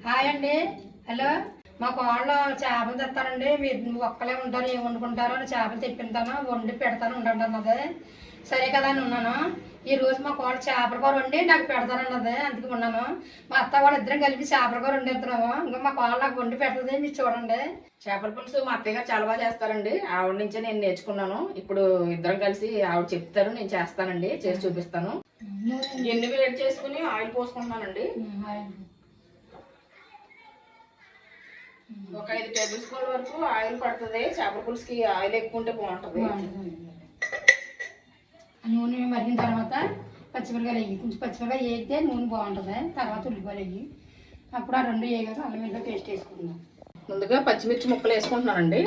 Hi అండి. Hello, మా కోళ్ళు చేపలు తెస్తానండి. మీరు ఒక్కలే ఉంటారు, ఏం వండుకుంటారో అని చేపలు తెప్పింటాను, వండి పెడతాను ఉండండి అన్నది. సరే కదా అని ఉన్నాను. ఈరోజు మా కోళ్ళు చేపల కూర వండి నాకు పెడతానన్నది, అందుకే ఉన్నాను. మా అత్త వాళ్ళు ఇద్దరం కలిపి చేపల కూర వండిస్తున్నాము. ఇంకా మా కోళ్ళు నాకు వండి పెడుతుంది, మీరు చూడండి. చేపల పులుసు మా అత్తయ్య గారు చాలా బాగా చేస్తారండి. ఆవిడ నుంచే నేను నేర్చుకున్నాను. ఇప్పుడు ఇద్దరం కలిసి ఆవిడ చెప్తారు, నేను చేస్తానండి, చేసి చూపిస్తాను. ఎన్ని వేడి చేసుకుని ఆయిల్ పోసుకుంటున్నానండి. ఒక 5 టేబుల్ స్పూన్ వరకు ఆయిల్ పడుతుంది. చేపల పులుసుకి ఆయిల్ ఎక్కువ ఉంటే బాగుంటుంది. నూనె మరిగిన తర్వాత పచ్చిమిరకాయలు వేయి, కొంచెం పచ్చిమిరకాయ వేస్తే నూనె బాగుంటుంది. తర్వాత ఉల్లిపాయలు వేయి, అప్పుడు ఆ రెండు వేయగా అల్లం వెల్లుల్లి పేస్ట్ వేసుకుందాం. ముందుగా పచ్చిమిర్చి ముక్కలు వేసుకుంటున్నానండి.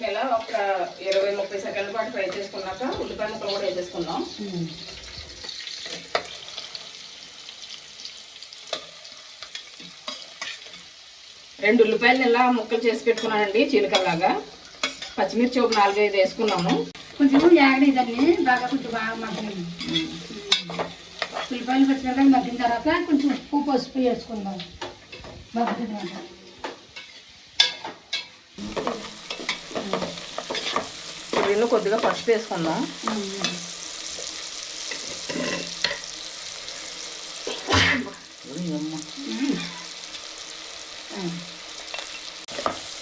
ఇలా ఒక 20-30 సెకండ్ల పాటు ఫ్రై చేసుకున్నాక ఉల్లిపాయ ముక్కలు కూడా వేసేసుకుందాం. రెండు ఉల్లిపాయలు ఇలా ముక్కలు చేసి పెట్టుకున్నానండి చీలికల్లాగా. పచ్చిమిర్చి ఒక 4-5 వేసుకున్నాము. కొంచెం యాగడి దాన్ని బాగా కొంచెం బాగా మగ్గండి. ఉల్లిపాయలు పచ్చిమిరకాయలు మగ్గిన తర్వాత కొంచెం ఉప్పు పసుపు వేసుకుందాం. మగ్గుతుంది. దీనిలో కొద్దిగా పసుపు వేసుకుందాం.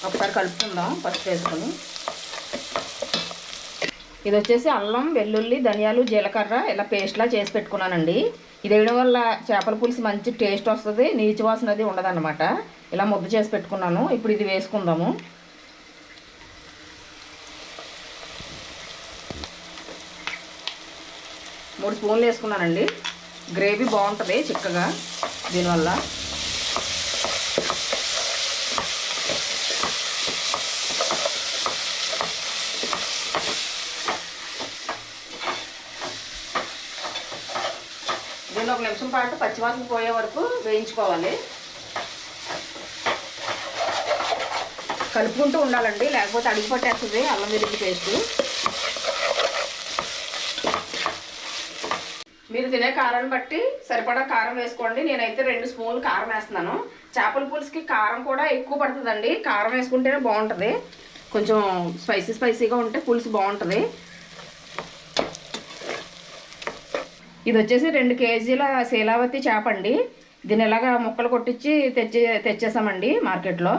ఒకసారి కలుపుకుందాం పసుపు వేసుకొని. ఇది వచ్చేసి అల్లం వెల్లుల్లి ధనియాలు జీలకర్ర ఇలా పేస్ట్లా చేసి పెట్టుకున్నానండి. ఇది వేయడం వల్ల చేపల పులుసు మంచి టేస్ట్ వస్తుంది, నీచు వాసన అది ఉండదన్నమాట. ఇలా ముద్ద చేసి పెట్టుకున్నాను. ఇప్పుడు ఇది వేసుకుందాము. మూడు స్పూన్లు వేసుకున్నానండి. గ్రేవీ బాగుంటుంది చిక్కగా దీనివల్ల. దీన్ని 1 నిమిషం పాటు పచ్చివాసన పోయే వరకు వేయించుకోవాలి. కలుపుకుంటూ ఉండాలండి, లేకపోతే అడుగు పట్టేస్తుంది అల్లం వెల్లుల్లి పేస్ట్. మీరు తినే కారాన్ని బట్టి సరిపడా కారం వేసుకోండి. నేనైతే 2 స్పూన్లు కారం వేస్తున్నాను. చేపల పులుసుకి కారం కూడా ఎక్కువ పడుతుందండి. కారం వేసుకుంటేనే బాగుంటుంది. కొంచెం స్పైసీగా ఉంటే పులుసు బాగుంటుంది. ఇది వచ్చేసి 2 కేజీల శీలావతి చేప అండి. దీన్ని ఇలాగా ముక్కలు కొట్టించి తెచ్చేసామండి మార్కెట్లో.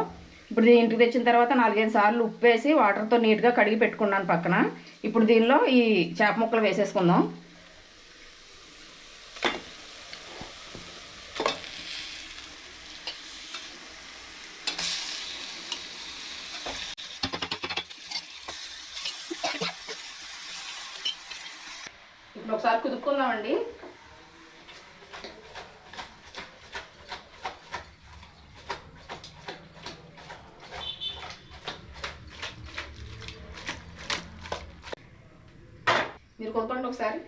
ఇప్పుడు దీని ఇంటికి తెచ్చిన తర్వాత 4-5 సార్లు ఉప్పు వేసి వాటర్తో నీట్గా కడిగి పెట్టుకున్నాను పక్కన. ఇప్పుడు దీనిలో ఈ చేప ముక్కలు వేసేసుకుందాం. ఇప్పుడు ఒకసారి కుదుపుకుందామండి. మీరు కుదపండి ఒకసారి.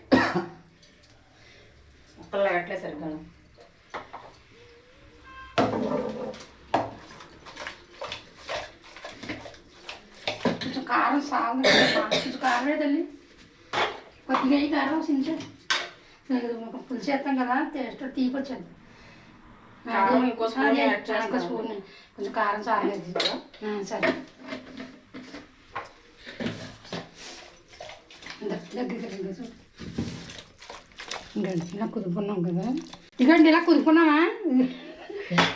ముక్కలు లాగట్లేదు సరిగ్గా. కొంచెం కారం సాగు, కొంచెం కారం తల్లి, కొద్దిగా ఈ కారం సించే పులుసు చేస్తాం కదా, టేస్ట్ తీపి వచ్చేది. ఇంకో స్పూన్ కొంచెం కారం చాలేదు. సరే దగ్గరికి ఇంకండి ఇలా కుదుపుకున్నాం కదా. ఇంకండి ఇలా కుదుపుకున్నామా,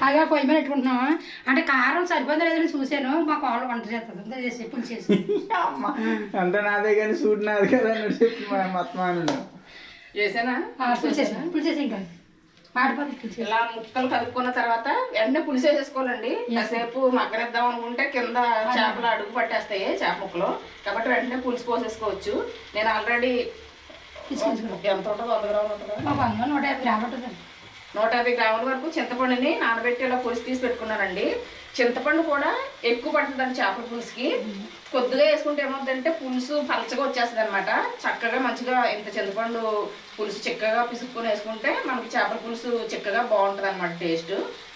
అలా పొయ్యి మీద పెట్టుకుంటున్నామా. అంటే కారం సరిపోయిందా లేదని చూశాను. మా కోళ్ళు వంట చేస్తుంది చేసి పులుసు చేసి అంటే నాదే కానీ సూట్ నాది కదా చెప్పి మొత్తం చేసానా పులుసు చేసి ఇంకా మాడిపోతుంది. ఇలా ముక్కలు కలుపుకున్న తర్వాత వెంటనే పులుసు వేసేసుకోవాలండి. కాసేపు మగ్గనిద్దాం అనుకుంటే కింద చేపలు అడుగు పట్టేస్తాయి చేప ముక్కలు, కాబట్టి వెంటనే పులుసు పోసేసుకోవచ్చు. నేను ఆల్రెడీ ఎంత ఉంటుందో 100 గ్రాములు ఉంటుందా, 150 గ్రాములు ఉంటుంది. 150 గ్రాముల వరకు చింతపండుని నానబెట్టి ఇలా పులుసు తీసి పెట్టుకున్నానండి. చింతపండు కూడా ఎక్కువ పడుతుందండి చేపల పులుసుకి. కొద్దిగా వేసుకుంటే ఏమవుతుందంటే పులుసు పలచగా వచ్చేస్తుంది అనమాట. చక్కగా మంచిగా ఇంత చింతపండు పులుసు చిక్కగా పిసుక్కుని వేసుకుంటే మనకి చేపల పులుసు చిక్కగా బాగుంటుంది అనమాట టేస్ట్.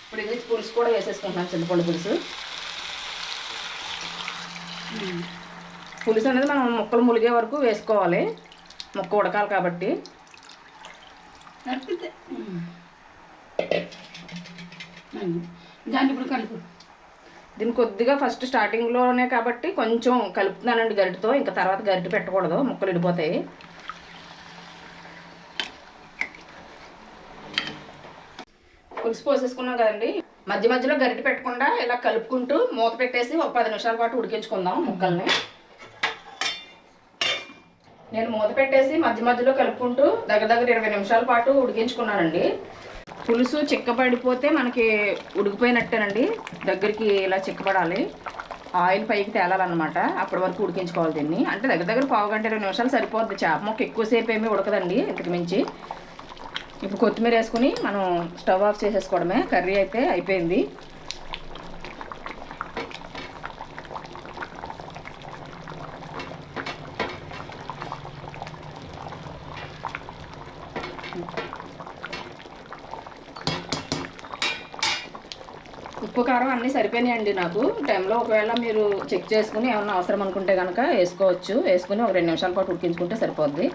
ఇప్పుడు ఇది పులుసు కూడా వేసేసుకుంటున్నాను, చింతపండు పులుసు. పులుసు అనేది మనం ముక్కలు ములిగే వరకు వేసుకోవాలి, ముక్క ఉడకాలి కాబట్టి. దాన్ని ఇప్పుడు కలుపు. దీన్ని కొద్దిగా ఫస్ట్ స్టార్టింగ్లోనే కాబట్టి కొంచెం కలుపుతున్నానండి గరిటతో, ఇంకా తర్వాత గరిటె పెట్టకూడదు, ముక్కలు విడిపోతాయి. పులుసు పోసేసుకున్నాం కదండి, మధ్య మధ్యలో గరిటె పెట్టకుండా ఇలా కలుపుకుంటూ మూత పెట్టేసి ఒక 10 నిమిషాల పాటు ఉడికించుకుందాం ముక్కల్ని. నేను మూత పెట్టేసి మధ్య మధ్యలో కలుపుకుంటూ దగ్గర 20 నిమిషాల పాటు ఉడికించుకున్నానండి. పులుసు చిక్కబడిపోతే మనకి ఉడికిపోయినట్టేనండి, దగ్గరికి ఇలా చిక్కబడాలి, ఆయిల్ పైకి తేలాలన్నమాట. అప్పటి వరకు ఉడికించుకోవాలి దీన్ని. అంటే దగ్గర 1/2 నిమిషాలు సరిపోద్ది, చేప ముక్క ఎక్కువసేపు ఏమీ ఉడకదండి ఇంతకు మించి. ఇప్పుడు కొత్తిమీర వేసుకుని మనం స్టవ్ ఆఫ్ చేసేసుకోవడమే. కర్రీ అయితే అయిపోయింది. ఉప్పు కారం అన్నీ సరిపోయినాయండి నాకు. టైంలో ఒకవేళ మీరు చెక్ చేసుకుని ఏమన్నా అవసరం అనుకుంటే కనుక వేసుకోవచ్చు. వేసుకుని ఒక 2 నిమిషాల పాటు ఉడికించుకుంటే సరిపోద్ది.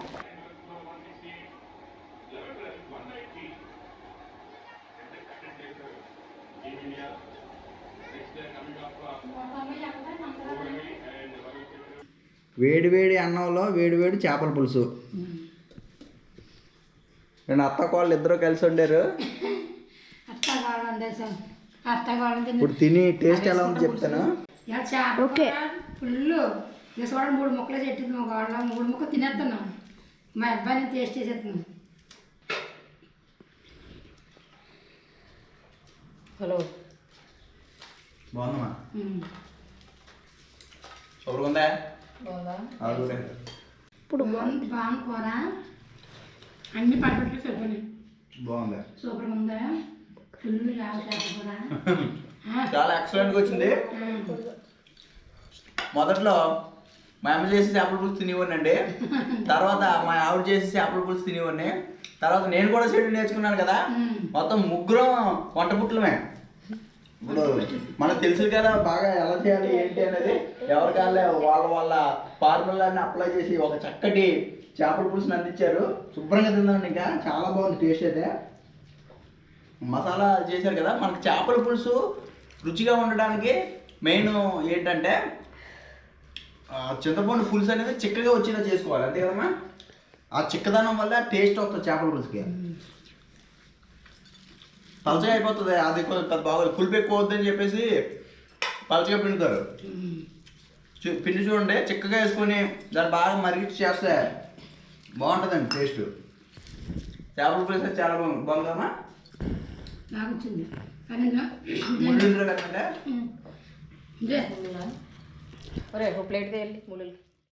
వేడి వేడి అన్నంలో వేడి వేడి చేపల పులుసు. నేను అత్త కోళ్ళు ఇద్దరు కలిసి వండారు. ఇప్పుడు తిని టేస్ట్ ఎలా ఉంది చెప్తాను. ఓకే ఫుల్ చూడండి, 3 ముక్కలు చెట్టింది మా వాళ్ళ. 3 ముక్కలు తినేస్తున్నాను, మా అబ్బాయిని టేస్ట్ చేసేస్తున్నాను. హలో, బాగుందమ్మా, సూపర్గా ఉందా? ఇప్పుడు బాగుంది కూర, అన్ని పట్టుబట్లు సరిపోయి బాగుందా? సూపర్గా ఉందా? ఫుల్ కూర చాలా ఎక్సలెంట్గా వచ్చింది. మొదట్లో మా అమ్మ చేసి చేపల పులుసు తినేవాడినండి, తర్వాత మా ఆవిడ చేసి చేపల పులుసు తినేవాడిని, తర్వాత నేను కూడా చెడు నేర్చుకున్నాను కదా, మొత్తం ముగ్గురం వంట పుట్లమే. ఇప్పుడు మనకు తెలుసు కదా బాగా ఎలా చేయాలి ఏంటి అనేది. ఎవరికాళ్ళే వాళ్ళ ఫార్ములాన్ని అప్లై చేసి ఒక చక్కటి చేపల పులుసుని అందించారు. శుభ్రంగా తిందామండి, ఇంకా చాలా బాగుంది టేస్ట్ అయితే. మసాలా చేశారు కదా, మనకి చేపల పులుసు రుచిగా ఉండడానికి మెయిన్ ఏంటంటే చింతపండు పులుసు అనేది చిక్కగా వచ్చేలా చేసుకోవాలి, అంతే కదమ్మా. ఆ చిక్కదనం వల్ల టేస్ట్ వస్తుంది చేపల పులుసుకి. పలచగా అయిపోతుంది, అది కొంచెం పెద్ద బాగోదు. పులుపు ఎక్కువ వద్దని చెప్పేసి పలచగా పిండుతారు. పిండి చూడండి, చిక్కగా వేసుకొని దాన్ని బాగా మరిగించి చేస్తే బాగుంటుందండి టేస్ట్. చేపల పులుసు చాలా బాగుందమ్మా. ముళ్ళు కదంటే ఒరే ఒక ప్లేట్ తేయాలి ముళ్ళు.